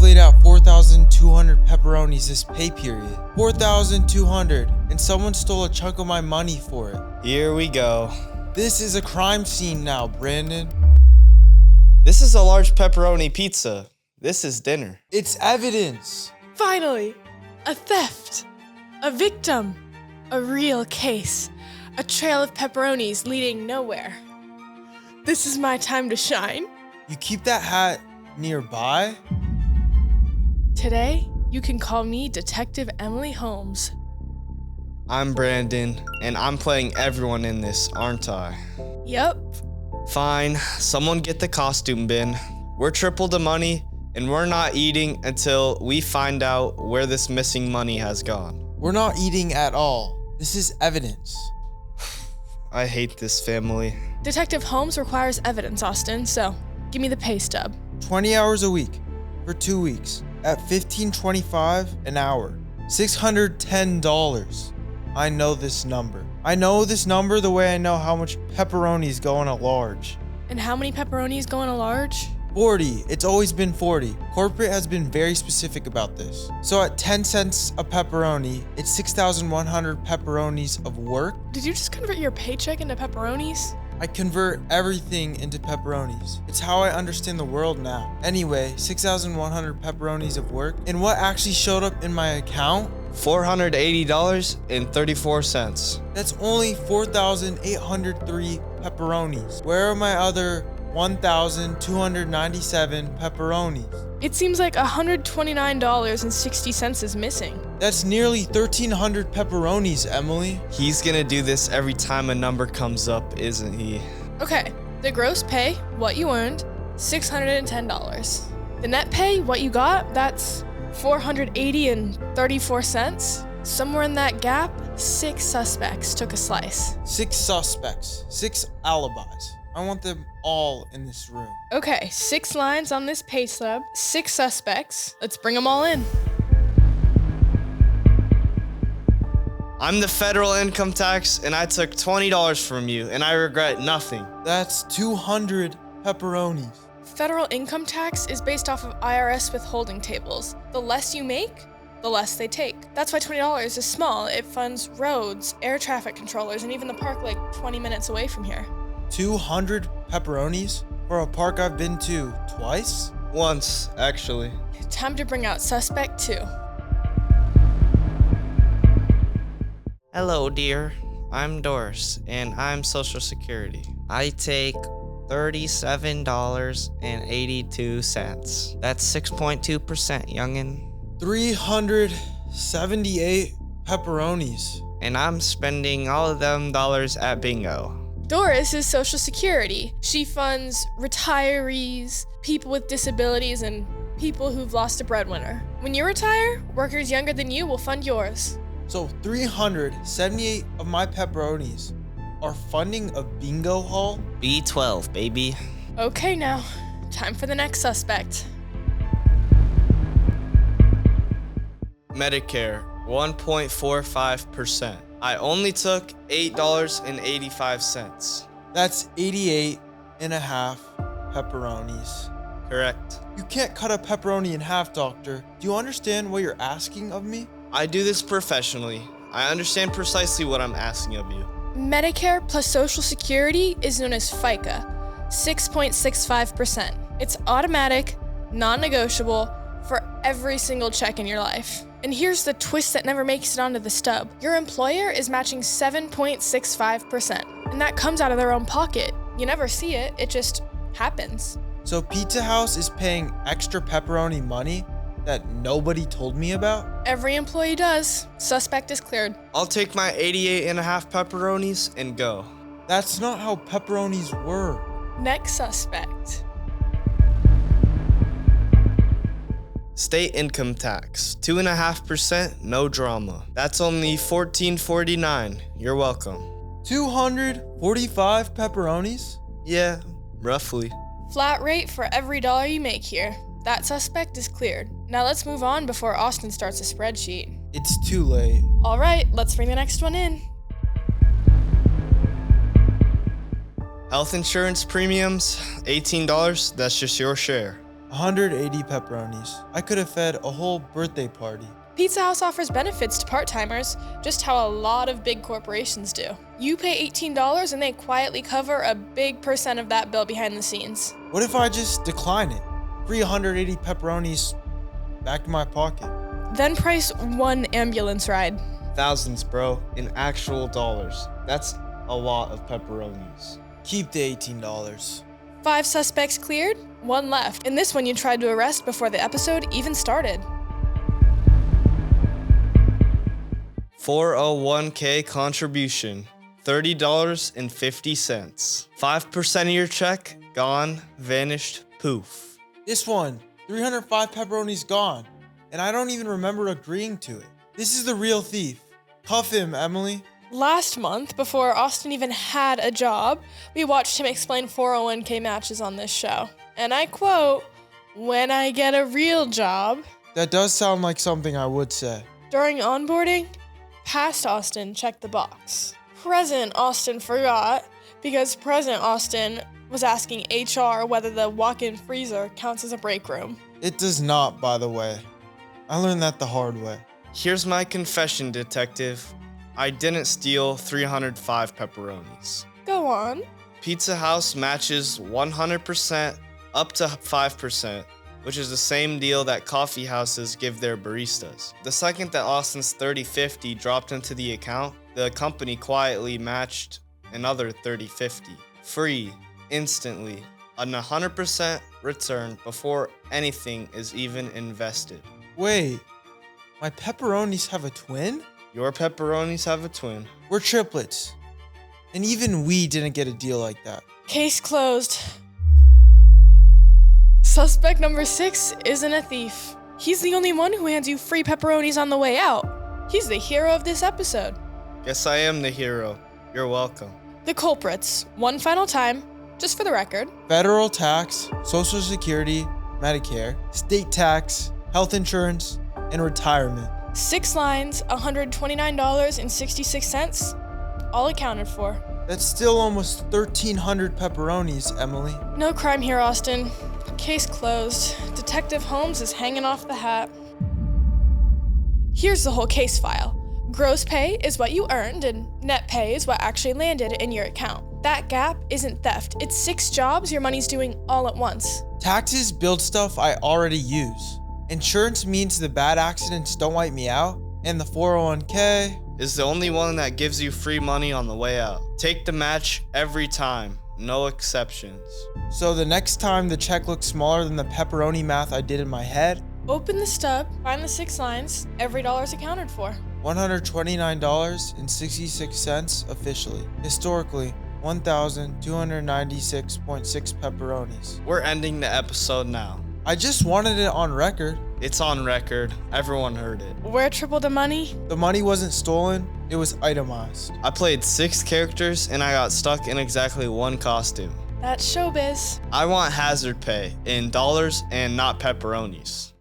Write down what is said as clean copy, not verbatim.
laid out 4,200 pepperonis this pay period. 4,200, and someone stole a chunk of my money for it. Here we go. This is a crime scene now, Brandon. This is a large pepperoni pizza. This is dinner. It's evidence. Finally, a theft, a victim, a real case, a trail of pepperonis leading nowhere. This is my time to shine. You keep that hat nearby? Today, you can call me Detective Emily Holmes. I'm Brandon, and I'm playing everyone in this, aren't I? Yup. Fine, someone get the costume bin. We're triple the money, and we're not eating until we find out where this missing money has gone. We're not eating at all. This is evidence. I hate this family. Detective Holmes requires evidence, Austin, so give me the pay stub. 20 hours a week for 2 weeks at $15.25 an hour. $610. I know this number. I know this number the way I know how much pepperonis go in a large. And how many pepperonis go in a large? 40. It's always been 40. Corporate has been very specific about this. So at 10 cents a pepperoni, it's 6,100 pepperonis of work. Did you just convert your paycheck into pepperonis? I convert everything into pepperonis. It's how I understand the world now. Anyway, 6,100 pepperonis of work. And what actually showed up in my account? $480.34. That's only 4,803 pepperonis. Where are my other 1,297 pepperonis? It seems like $129.60 is missing. That's nearly 1,300 pepperonis, Emily. He's gonna do this every time a number comes up, isn't he? Okay, the gross pay, what you earned, $610. The net pay, what you got, that's $480.34. Somewhere in that gap, 6 suspects took a slice. 6 suspects, 6 alibis. I want them all in this room. Okay, 6 lines on this pay stub, 6 suspects. Let's bring them all in. I'm the federal income tax, and I took $20 from you, and I regret nothing. That's 200 pepperonis. Federal income tax is based off of IRS withholding tables. The less you make, the less they take. That's why $20 is small. It funds roads, air traffic controllers, and even the park like 20 minutes away from here. 200 pepperonis for a park I've been to twice? Once, actually. Time to bring out suspect 2. Hello, dear. I'm Doris, and I'm Social Security. I take $37.82. That's 6.2%, youngin'. 378 pepperonis. And I'm spending all of them dollars at bingo. Doris is Social Security. She funds retirees, people with disabilities, and people who've lost a breadwinner. When you retire, workers younger than you will fund yours. So 378 of my pepperonis are funding a bingo hall? B12, baby. Okay now, time for the next suspect. Medicare, 1.45%. I only took $8.85. That's 88 and a half pepperonis. Correct. You can't cut a pepperoni in half, doctor. Do you understand what you're asking of me? I do this professionally. I understand precisely what I'm asking of you. Medicare plus Social Security is known as FICA, 6.65%. It's automatic, non-negotiable for every single check in your life. And here's the twist that never makes it onto the stub. Your employer is matching 7.65%, and that comes out of their own pocket. You never see it, it just happens. So Pizza House is paying extra pepperoni money that nobody told me about? Every employee does. Suspect is cleared. I'll take my 88 and a half pepperonis and go. That's not how pepperonis work. Next suspect. State income tax, 2.5%, no drama. That's only $14.49. You're welcome. 245 pepperonis? Yeah, roughly. Flat rate for every dollar you make here. That suspect is cleared. Now let's move on before Austin starts a spreadsheet. It's too late. All right, let's bring the next one in. Health insurance premiums, $18. That's just your share. 180 pepperonis. I could have fed a whole birthday party. Pizza House offers benefits to part-timers, just how a lot of big corporations do. You pay $18 and they quietly cover a big percent of that bill behind the scenes. What if I just decline it? Free 180 pepperonis back in my pocket. Then price one ambulance ride. Thousands, bro, in actual dollars. That's a lot of pepperonis. Keep the $18. 5 suspects cleared, 1 left. And this one you tried to arrest before the episode even started. 401k contribution, $30.50. 5% of your check, gone, vanished, poof. This one, 305 pepperonis gone. And I don't even remember agreeing to it. This is the real thief. Cuff him, Emily. Last month, before Austin even had a job, we watched him explain 401k matches on this show. And I quote, "When I get a real job." That does sound like something I would say. During onboarding, past Austin checked the box. Present Austin forgot because present Austin was asking HR whether the walk-in freezer counts as a break room. It does not, by the way. I learned that the hard way. Here's my confession, detective. I didn't steal 305 pepperonis. Go on. Pizza House matches 100% up to 5%, which is the same deal that coffee houses give their baristas. The second that Austin's 3050 dropped into the account, the company quietly matched another 3050. Free, instantly, an 100% return before anything is even invested. Wait, my pepperonis have a twin? Your pepperonis have a twin. We're triplets. And even we didn't get a deal like that. Case closed. Suspect number 6 isn't a thief. He's the only one who hands you free pepperonis on the way out. He's the hero of this episode. Guess I am the hero. You're welcome. The culprits, one final time, just for the record. Federal tax, Social Security, Medicare, state tax, health insurance, and retirement. 6 lines, $129.66, all accounted for. That's still almost 1,300 pepperonis, Emily. No crime here, Austin. Case closed. Detective Holmes is hanging off the hat. Here's the whole case file. Gross pay is what you earned, and net pay is what actually landed in your account. That gap isn't theft. It's 6 jobs your money's doing all at once. Taxes build stuff I already use. Insurance means the bad accidents don't wipe me out. And the 401k is the only one that gives you free money on the way out. Take the match every time, no exceptions. So the next time the check looks smaller than the pepperoni math I did in my head, open the stub, find the 6 lines, every dollar's accounted for. $129.66 officially. Historically, 1,296.6 pepperonis. We're ending the episode now. I just wanted it on record. It's on record. Everyone heard it. Where triple the money? The money wasn't stolen, it was itemized. I played 6 characters and I got stuck in exactly 1 costume. That's showbiz. I want hazard pay in dollars and not pepperonis.